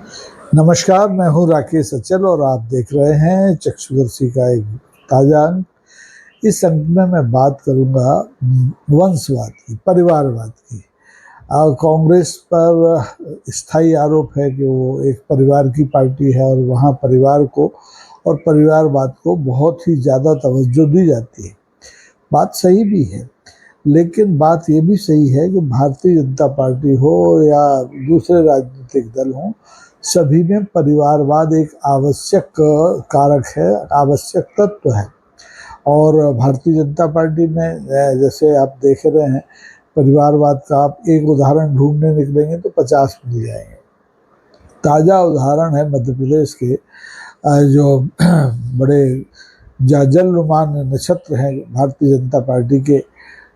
नमस्कार, मैं हूँ राकेश अचल और आप देख रहे हैं चक्षुदर्शी का एक ताज़ा अंक। इस अंक में मैं बात करूँगा वंशवाद की, परिवारवाद की। कांग्रेस पर स्थायी आरोप है कि वो एक परिवार की पार्टी है और वहाँ परिवार को और परिवारवाद को बहुत ही ज़्यादा तवज्जो दी जाती है। बात सही भी है, लेकिन बात ये भी सही है कि भारतीय जनता पार्टी हो या दूसरे राजनीतिक दल हों, सभी में परिवारवाद एक आवश्यक कारक है, आवश्यक तत्व है। और भारतीय जनता पार्टी में जैसे आप देख रहे हैं, परिवारवाद का आप एक उदाहरण ढूंढने निकलेंगे तो 50 मिल जाएंगे। ताज़ा उदाहरण है मध्य प्रदेश के जो बड़े जाजलनुमान नक्षत्र हैं भारतीय जनता पार्टी के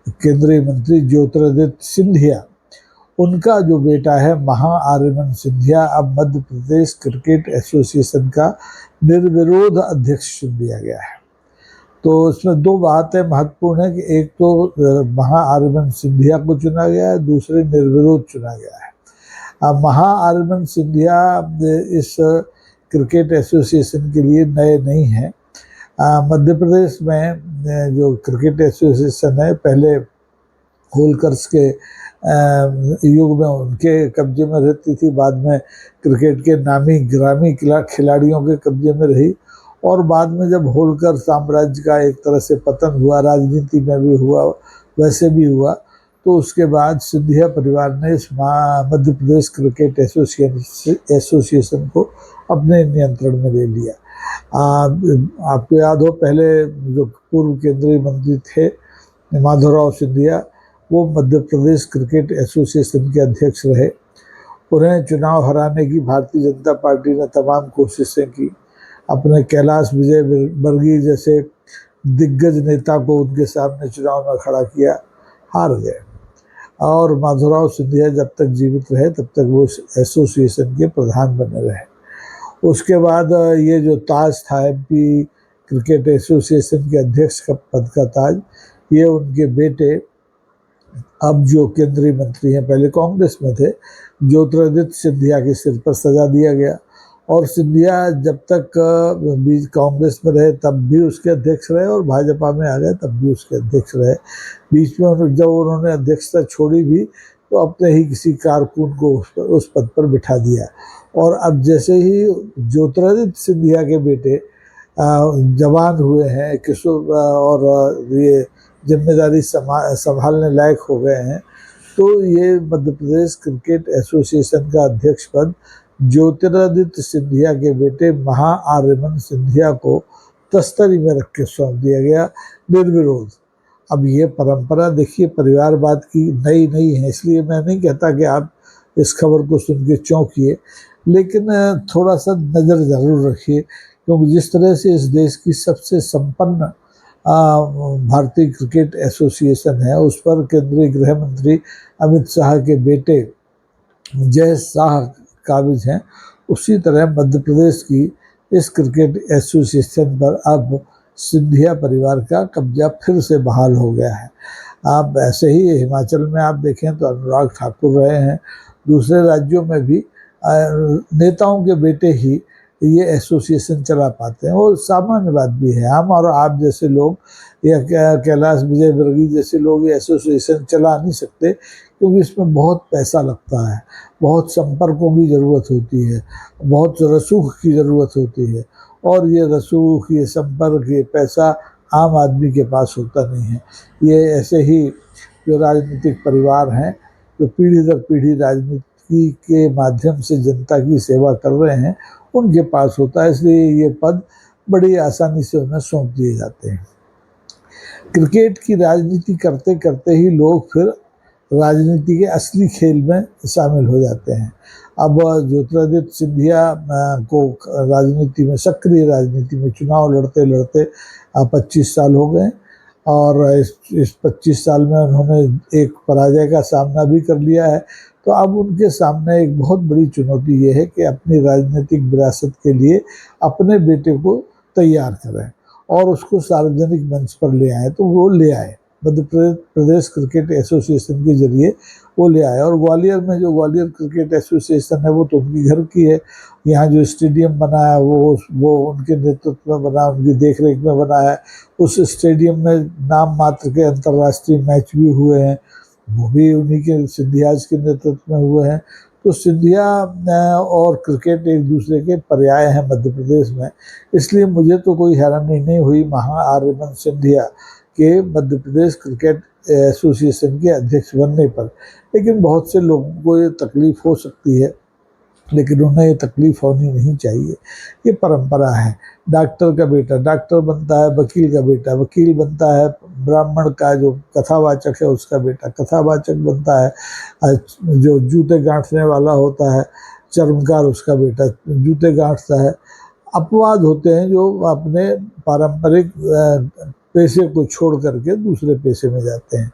केंद्रीय मंत्री ज्योतिरादित्य सिंधिया। उनका जो बेटा है महाआर्यमन सिंधिया, अब मध्य प्रदेश क्रिकेट एसोसिएशन का निर्विरोध अध्यक्ष चुन लिया गया है। तो इसमें दो बातें महत्वपूर्ण है कि एक तो महाआर्यमन सिंधिया को चुना गया है, दूसरे निर्विरोध चुना गया है। अब महाआर्यमन सिंधिया इस क्रिकेट एसोसिएशन के लिए नए नहीं हैं। मध्य प्रदेश में जो क्रिकेट एसोसिएशन है, पहले होलकर्स के युग में उनके कब्जे में रहती थी, बाद में क्रिकेट के नामी ग्रामी खिलाड़ियों के कब्जे में रही, और बाद में जब होलकर साम्राज्य का एक तरह से पतन हुआ, राजनीति में भी हुआ, वैसे भी हुआ, तो उसके बाद सिंधिया परिवार ने इस मध्य प्रदेश क्रिकेट एसोसिएशन को अपने नियंत्रण में ले लिया। आपको याद हो, पहले जो पूर्व केंद्रीय मंत्री थे माधवराव सिंधिया, वो मध्य प्रदेश क्रिकेट एसोसिएशन के अध्यक्ष रहे। उन्हें चुनाव हराने की भारतीय जनता पार्टी ने तमाम कोशिशें की। अपने कैलाश विजयवर्गीय जैसे दिग्गज नेता को उनके सामने चुनाव में खड़ा किया, हार गए। और माधवराव सिंधिया जब तक जीवित रहे तब तक वो एसोसिएशन के प्रधान बने रहे। उसके बाद ये जो ताज था एमपी क्रिकेट एसोसिएशन के अध्यक्ष का पद का ताज, ये उनके बेटे अब जो केंद्रीय मंत्री हैं, पहले कांग्रेस में थे, ज्योतिरादित्य सिंधिया के सिर पर सजा दिया गया। और सिंधिया जब तक कांग्रेस में रहे तब भी उसके अध्यक्ष रहे, और भाजपा में आ गए तब भी उसके अध्यक्ष रहे। बीच में जब उन्होंने अध्यक्षता छोड़ी भी तो अपने ही किसी कारकुन को उस पद पर बिठा दिया। और अब जैसे ही ज्योतिरादित्य सिंधिया के बेटे जवान हुए हैं, किशोर, और ये जिम्मेदारी संभालने लायक हो गए हैं, तो ये मध्य प्रदेश क्रिकेट एसोसिएशन का अध्यक्ष पद ज्योतिरादित्य सिंधिया के बेटे महाआर्यमन सिंधिया को तस्तरी में रख के सौंप दिया गया निर्विरोध। अब ये परंपरा देखिए परिवारवाद की नई नहीं है, इसलिए मैं नहीं कहता कि आप इस खबर को सुन के चौंकिए, लेकिन थोड़ा सा नज़र ज़रूर रखिए, क्योंकि जिस तरह से इस देश की सबसे संपन्न भारतीय क्रिकेट एसोसिएशन है, उस पर केंद्रीय गृह मंत्री अमित शाह के बेटे जय शाह काबिज हैं, उसी तरह मध्य प्रदेश की इस क्रिकेट एसोसिएशन पर अब सिंधिया परिवार का कब्जा फिर से बहाल हो गया है। आप ऐसे ही हिमाचल में आप देखें तो अनुराग ठाकुर रहे हैं, दूसरे राज्यों में भी नेताओं के बेटे ही ये एसोसिएशन चला पाते हैं, और सामान्य बात भी है। हम और आप जैसे लोग या कैलाश विजयवर्गीय जैसे लोग ये एसोसिएशन चला नहीं सकते, क्योंकि इसमें बहुत पैसा लगता है, बहुत संपर्कों की ज़रूरत होती है, बहुत रसूख की ज़रूरत होती है, और ये रसूख, ये संपर्क, ये पैसा आम आदमी के पास होता नहीं है। ये ऐसे ही जो राजनीतिक परिवार हैं, जो पीढ़ी दर पीढ़ी राजनीति के माध्यम से जनता की सेवा कर रहे हैं, उनके पास होता है, इसलिए ये पद बड़ी आसानी से उन्हें सौंप दिए जाते हैं। क्रिकेट की राजनीति करते करते ही लोग फिर राजनीति के असली खेल में शामिल हो जाते हैं। अब ज्योतिरादित्य सिंधिया को राजनीति में, सक्रिय राजनीति में चुनाव लड़ते लड़ते 25 साल हो गए, और इस 25 साल में उन्होंने एक पराजय का सामना भी कर लिया है। तो अब उनके सामने एक बहुत बड़ी चुनौती ये है कि अपनी राजनीतिक विरासत के लिए अपने बेटे को तैयार करें और उसको सार्वजनिक मंच पर ले आए। तो वो ले आए, मध्य प्रदेश क्रिकेट एसोसिएशन के जरिए वो ले आए। और ग्वालियर में जो ग्वालियर क्रिकेट एसोसिएशन है वो तो उनकी घर की है। यहाँ जो स्टेडियम बना है वो उनके नेतृत्व में बना, उनकी देखरेख में बना है। उस स्टेडियम में नाम मात्र के अंतर्राष्ट्रीय मैच भी हुए हैं, वो भी उन्हीं के सिंधियाज के नेतृत्व में हुए हैं। तो सिंधिया और क्रिकेट एक दूसरे के पर्याय हैं मध्य प्रदेश में। इसलिए मुझे तो कोई हैरानी नहीं हुई महाआर्यमन सिंधिया के मध्य प्रदेश क्रिकेट एसोसिएशन के अध्यक्ष बनने पर। लेकिन बहुत से लोगों को ये तकलीफ हो सकती है, लेकिन उन्हें ये तकलीफ होनी नहीं चाहिए। ये परंपरा है। डॉक्टर का बेटा डॉक्टर बनता है, वकील का बेटा वकील बनता है, ब्राह्मण का जो कथावाचक है उसका बेटा कथावाचक बनता है, जो जूते गांठने वाला होता है चर्मकार उसका बेटा जूते गांठता है। अपवाद होते हैं जो अपने पारंपरिक पेशे को छोड़ करके दूसरे पेशे में जाते हैं।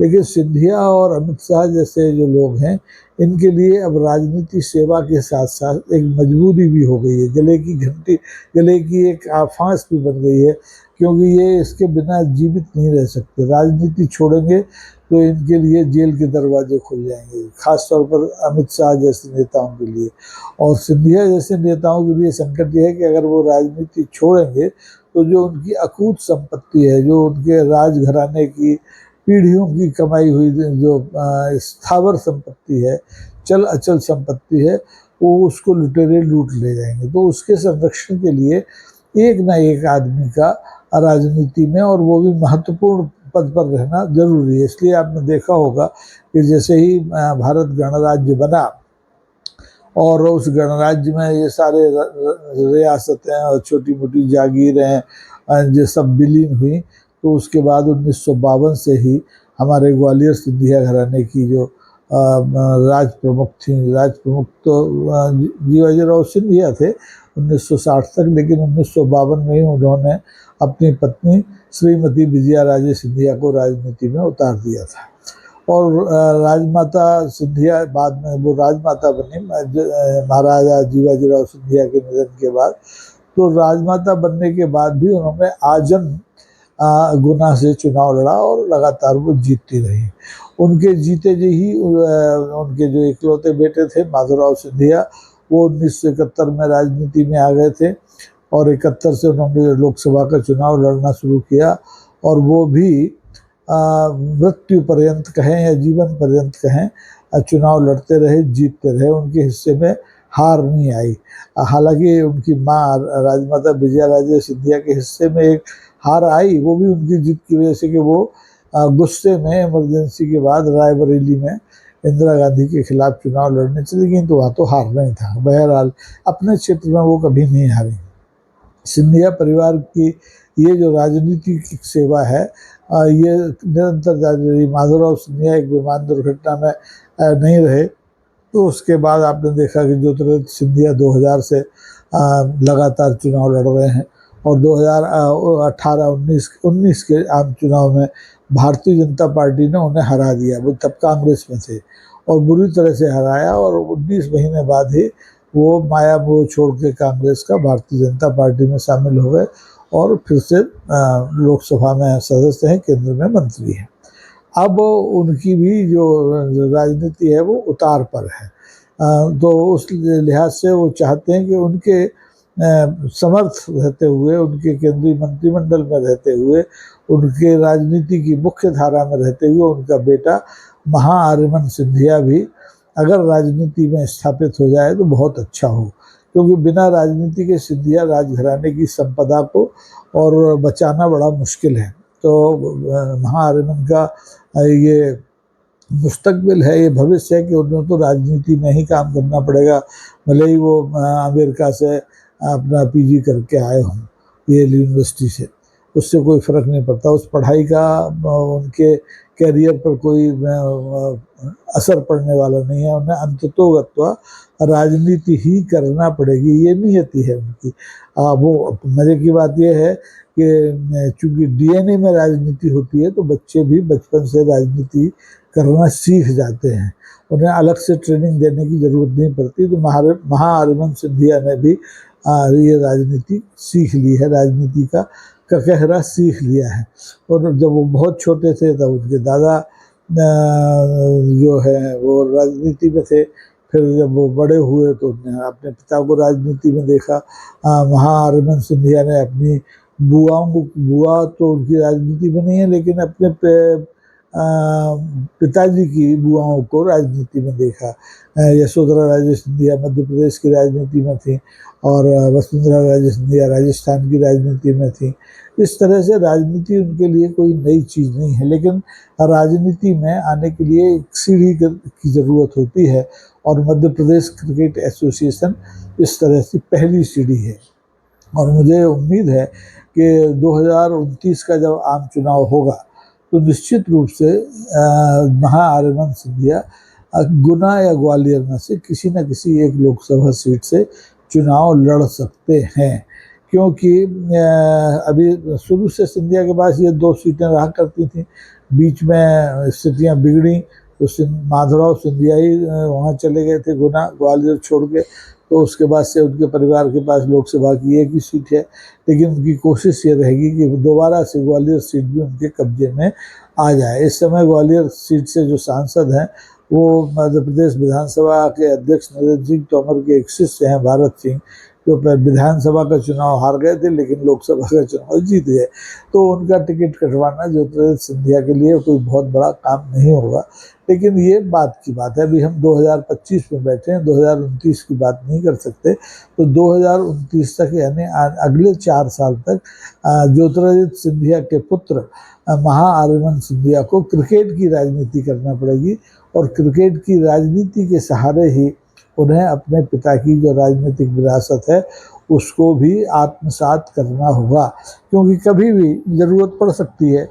लेकिन सिंधिया और अमित शाह जैसे जो लोग हैं, इनके लिए अब राजनीति सेवा के साथ साथ एक मजबूरी भी हो गई है, गले की घंटी, गले की एक फांस भी बन गई है, क्योंकि ये इसके बिना जीवित नहीं रह सकते। राजनीति छोड़ेंगे तो इनके लिए जेल के दरवाजे खुल जाएंगे, खासतौर पर अमित शाह जैसे नेताओं के लिए। और सिंधिया जैसे नेताओं के लिए संकट ये है कि अगर वो राजनीति छोड़ेंगे तो जो उनकी अकूत संपत्ति है, जो उनके राजघराने की पीढ़ियों की कमाई हुई जो स्थावर संपत्ति है, चल अचल संपत्ति है, वो उसको लुटेरे लूट ले जाएंगे। तो उसके संरक्षण के लिए एक ना एक आदमी का राजनीति में, और वो भी महत्वपूर्ण पद पर रहना जरूरी है। इसलिए आपने देखा होगा कि जैसे ही भारत गणराज्य बना और उस गणराज्य में ये सारे रियासतें और छोटी मोटी जागीरें ये सब विलीन हुई, तो उसके बाद 1952 से ही हमारे ग्वालियर सिंधिया घराने की जो राज प्रमुख थी, राज प्रमुख तो जीवाजीराव सिंधिया थे 1960 तक, लेकिन 1952 में ही उन्होंने अपनी पत्नी श्रीमती विजया राजे सिंधिया को राजनीति में उतार दिया था। और राजमाता सिंधिया बाद में वो राजमाता बनी महाराजा जीवाजीराव सिंधिया के निधन के बाद। तो राजमाता बनने के बाद भी उन्होंने आजन गुना से चुनाव लड़ा और लगातार वो जीतती रही। उनके जीते जी ही उनके जो इकलौते बेटे थे माधवराव सिंधिया, वो 1971 में राजनीति में आ गए थे और 71 से उन्होंने लोकसभा का चुनाव लड़ना शुरू किया। और वो भी मृत्यु पर्यंत कहें या जीवन पर्यंत कहें चुनाव लड़ते रहे, जीतते रहे, उनके हिस्से में हार नहीं आई। हालांकि उनकी माँ राजमाता विजया राजे सिंधिया के हिस्से में एक हार आई, वो भी उनकी जीत की वजह से कि वो गुस्से में इमरजेंसी के बाद रायबरेली में इंदिरा गांधी के खिलाफ चुनाव लड़ने चली गई, तो वहाँ तो हार नहीं था। बहरहाल अपने क्षेत्र में वो कभी नहीं हारी। सिंधिया परिवार की ये जो राजनीतिक सेवा है ये निरंतर जारी रही। माधवराव सिंधिया एक विमान दुर्घटना में नहीं रहे, तो उसके बाद आपने देखा कि ज्योतिरादित्य सिंधिया 2000 से लगातार चुनाव लड़ रहे हैं। और 2018-19 के आम चुनाव में भारतीय जनता पार्टी ने उन्हें हरा दिया। वो तब कांग्रेस में थे और बुरी तरह से हराया, और 19 महीने बाद ही वो माया मोह छोड़ के कांग्रेस का भारतीय जनता पार्टी में शामिल हो गए और फिर से लोकसभा में सदस्य हैं, केंद्र में मंत्री हैं। अब उनकी भी जो राजनीति है वो उतार पर है, तो उस लिहाज से वो चाहते हैं कि उनके समर्थ रहते हुए, उनके केंद्रीय मंत्रिमंडल में रहते हुए, उनके राजनीति की मुख्य धारा में रहते हुए उनका बेटा महाआर्यमन सिंधिया भी अगर राजनीति में स्थापित हो जाए तो बहुत अच्छा हो, क्योंकि बिना राजनीति के सिंधिया राजघराने की संपदा को और बचाना बड़ा मुश्किल है। तो महाआर्यमन का ये मुस्तकबिल है, ये भविष्य है कि उन्हें तो राजनीति में ही काम करना पड़ेगा, भले ही वो अमेरिका से अपना पीजी करके आए हों येल यूनिवर्सिटी से, उससे कोई फ़र्क नहीं पड़ता। उस पढ़ाई का उनके कैरियर पर कोई असर पड़ने वाला नहीं है। उन्हें अंततोगत्वा राजनीति ही करना पड़ेगी, ये नियति है उनकी। वो मज़े की बात यह है कि चूँकि डीएनए में राजनीति होती है, तो बच्चे भी बचपन से राजनीति करना सीख जाते हैं, उन्हें अलग से ट्रेनिंग देने की ज़रूरत नहीं पड़ती। तो महाआर्यमन सिंधिया ने भी ये राजनीति सीख ली है, राजनीति का ककहरा सीख लिया है। और जब वो बहुत छोटे थे तब उनके दादा जो है वो राजनीति में थे। फिर जब वो बड़े हुए तो उन्होंने अपने पिता को राजनीति में देखा। महाअरविंद सिंधिया ने अपनी बुआ तो उनकी राजनीति में नहीं है, लेकिन अपने पिताजी की बुआओं को राजनीति में देखा। यशोधरा राजे सिंधिया मध्य प्रदेश की राजनीति में थी, और वसुंधरा राजे सिंधिया राजस्थान की राजनीति में थी। इस तरह से राजनीति उनके लिए कोई नई चीज़ नहीं है, लेकिन राजनीति में आने के लिए एक सीढ़ी की ज़रूरत होती है, और मध्य प्रदेश क्रिकेट एसोसिएशन इस तरह से पहली सीढ़ी है। और मुझे उम्मीद है कि 2029 का जब आम चुनाव होगा तो निश्चित रूप से महाअरविंद सिंधिया गुना या ग्वालियर में से किसी न किसी एक लोकसभा सीट से चुनाव लड़ सकते हैं, क्योंकि अभी शुरू से सिंधिया के पास ये 2 सीटें रहा करती थी। बीच में स्थितियां बिगड़ी तो माधवराव सिंधिया ही वहाँ चले गए थे गुना ग्वालियर छोड़ के, तो उसके बाद से उनके परिवार के पास लोकसभा की एक ही सीट है। लेकिन उनकी कोशिश ये रहेगी कि दोबारा से ग्वालियर सीट भी उनके कब्जे में आ जाए। इस समय ग्वालियर सीट से जो सांसद हैं वो मध्य प्रदेश विधानसभा के अध्यक्ष नरेंद्र सिंह तोमर के एक शिष्य हैं, भारत सिंह, जो विधानसभा का चुनाव हार गए थे लेकिन लोकसभा का चुनाव जीत गए। तो उनका टिकट कटवाना ज्योतिरादित्य सिंधिया के लिए कोई बहुत बड़ा काम नहीं होगा। लेकिन ये बात की बात है, अभी हम 2025 में बैठे हैं, 2029 की बात नहीं कर सकते। तो 2029 तक यानी अगले 4 साल तक ज्योतिरादित्य सिंधिया के पुत्र महाअरविंद सिंधिया को क्रिकेट की राजनीति करना पड़ेगी, और क्रिकेट की राजनीति के सहारे ही उन्हें अपने पिता की जो राजनीतिक विरासत है उसको भी आत्मसात करना होगा, क्योंकि कभी भी ज़रूरत पड़ सकती है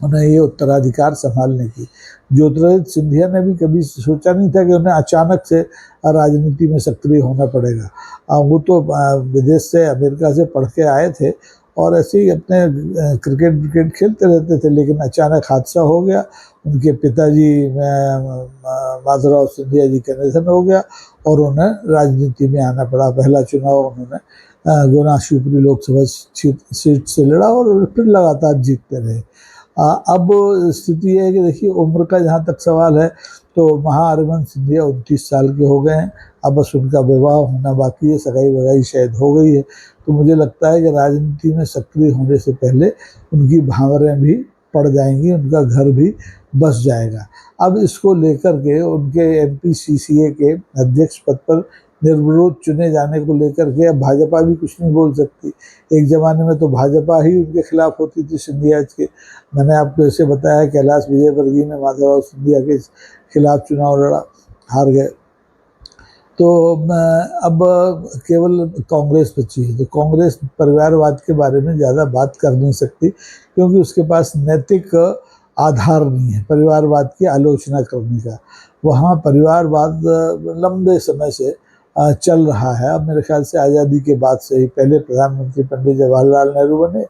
उन्हें ये उत्तराधिकार संभालने की। ज्योतिरादित्य सिंधिया ने भी कभी सोचा नहीं था कि उन्हें अचानक से राजनीति में सक्रिय होना पड़ेगा। वो तो विदेश से, अमेरिका से पढ़ के आए थे और ऐसे ही अपने क्रिकेट खेलते रहते थे, लेकिन अचानक हादसा हो गया, उनके पिताजी माधवराव सिंधिया जी का निधन हो गया और उन्हें राजनीति में आना पड़ा। पहला चुनाव उन्होंने गुना शिवपुरी लोकसभा सीट से लड़ा और फिर लगातार जीतते रहे। अब स्थिति है कि देखिए, उम्र का जहाँ तक सवाल है तो महाअरविंद सिंधिया 29 साल के हो गए हैं। अब बस उनका विवाह होना बाकी है, सगाई वगाई शायद हो गई है। तो मुझे लगता है कि राजनीति में सक्रिय होने से पहले उनकी भावरें भी पड़ जाएंगी, उनका घर भी बस जाएगा। अब इसको लेकर के उनके MPCCA के अध्यक्ष पद पर निर्विरोध चुने जाने को लेकर के अब भाजपा भी कुछ नहीं बोल सकती। एक ज़माने में तो भाजपा ही उनके खिलाफ होती थी सिंधिया के। मैंने आपको ऐसे बताया कैलाश विजयवर्गीय ने माधवराव सिंधिया के खिलाफ चुनाव लड़ा, हार गए। तो अब केवल कांग्रेस बची है, तो कांग्रेस परिवारवाद के बारे में ज़्यादा बात कर नहीं सकती, क्योंकि उसके पास नैतिक आधार नहीं है परिवारवाद की आलोचना करने का। वहाँ परिवारवाद लंबे समय से चल रहा है। अब मेरे ख्याल से आज़ादी के बाद से ही पहले प्रधानमंत्री पंडित जवाहरलाल नेहरू बने,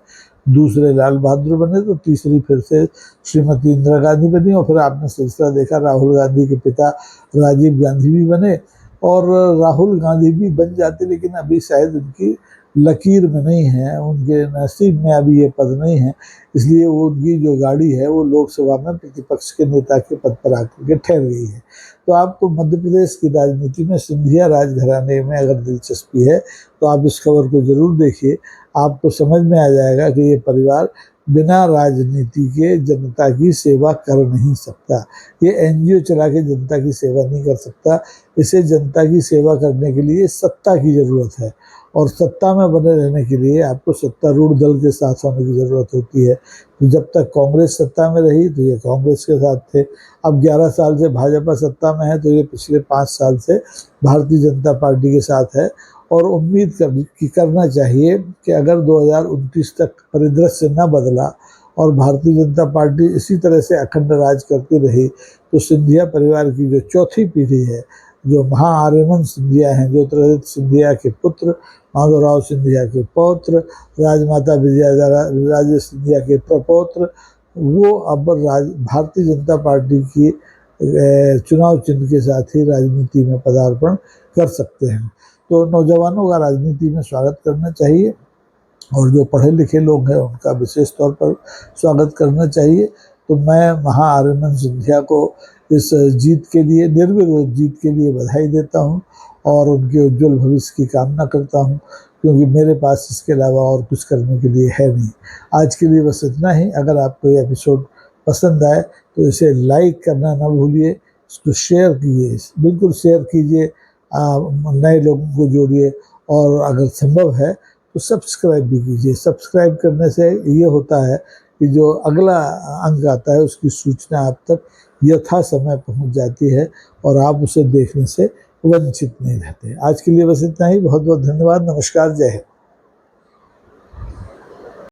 दूसरे लाल बहादुर बने, तो तीसरी फिर से श्रीमती इंदिरा गांधी बनी, और फिर आपने सिलसिला देखा राहुल गांधी के पिता राजीव गांधी भी बने, और राहुल गांधी भी बन जाते, लेकिन अभी शायद उनकी लकीर में नहीं है, उनके नसीब में अभी ये पद नहीं है, इसलिए वो उनकी जो गाड़ी है वो लोकसभा में प्रतिपक्ष के नेता के पद पर आकर के ठहर गई है। तो आपको मध्य प्रदेश की राजनीति में सिंधिया राजघराने में अगर दिलचस्पी है तो आप इस खबर को जरूर देखिए। आपको समझ में आ जाएगा कि ये परिवार बिना राजनीति के जनता की सेवा कर नहीं सकता। ये NGO चला के जनता की सेवा नहीं कर सकता। इसे जनता की सेवा करने के लिए सत्ता की ज़रूरत है, और सत्ता में बने रहने के लिए आपको सत्तारूढ़ दल के साथ होने की ज़रूरत होती है। तो जब तक कांग्रेस सत्ता में रही तो ये कांग्रेस के साथ थे। अब 11 साल से भाजपा सत्ता में है तो ये पिछले 5 साल से भारतीय जनता पार्टी के साथ है। और उम्मीद करना चाहिए कि अगर 2029 तक परिदृश्य न बदला और भारतीय जनता पार्टी इसी तरह से अखंड राज करती रही तो सिंधिया परिवार की जो चौथी पीढ़ी है, जो महाअरविंद सिंधिया हैं, ज्योतिरादित्य सिंधिया के पुत्र, माधवराव सिंधिया के पौत्र, राजमाता विजयाराजे सिंधिया के प्रपौत्र, वो अब भारतीय जनता पार्टी की चुनाव चिन्ह के साथ ही राजनीति में पदार्पण कर सकते हैं। तो नौजवानों का राजनीति में स्वागत करना चाहिए, और जो पढ़े लिखे लोग हैं उनका विशेष तौर पर स्वागत करना चाहिए। तो मैं महाआर्यमन सिंधिया को इस जीत के लिए, निर्विरोध जीत के लिए बधाई देता हूँ और उनके उज्जवल भविष्य की कामना करता हूँ, क्योंकि मेरे पास इसके अलावा और कुछ करने के लिए है नहीं। आज के लिए बस इतना ही। अगर आपको ये एपिसोड पसंद आए तो इसे लाइक करना ना भूलिए, इसको शेयर कीजिए, बिल्कुल शेयर कीजिए, नए लोगों को जोड़िए, और अगर संभव है तो सब्सक्राइब भी कीजिए। सब्सक्राइब करने से ये होता है कि जो अगला अंक आता है उसकी सूचना आप तक यथा समय पहुंच जाती है और आप उसे देखने से वंचित नहीं रहते। आज के लिए बस इतना ही। बहुत बहुत धन्यवाद। नमस्कार। जय हिंद।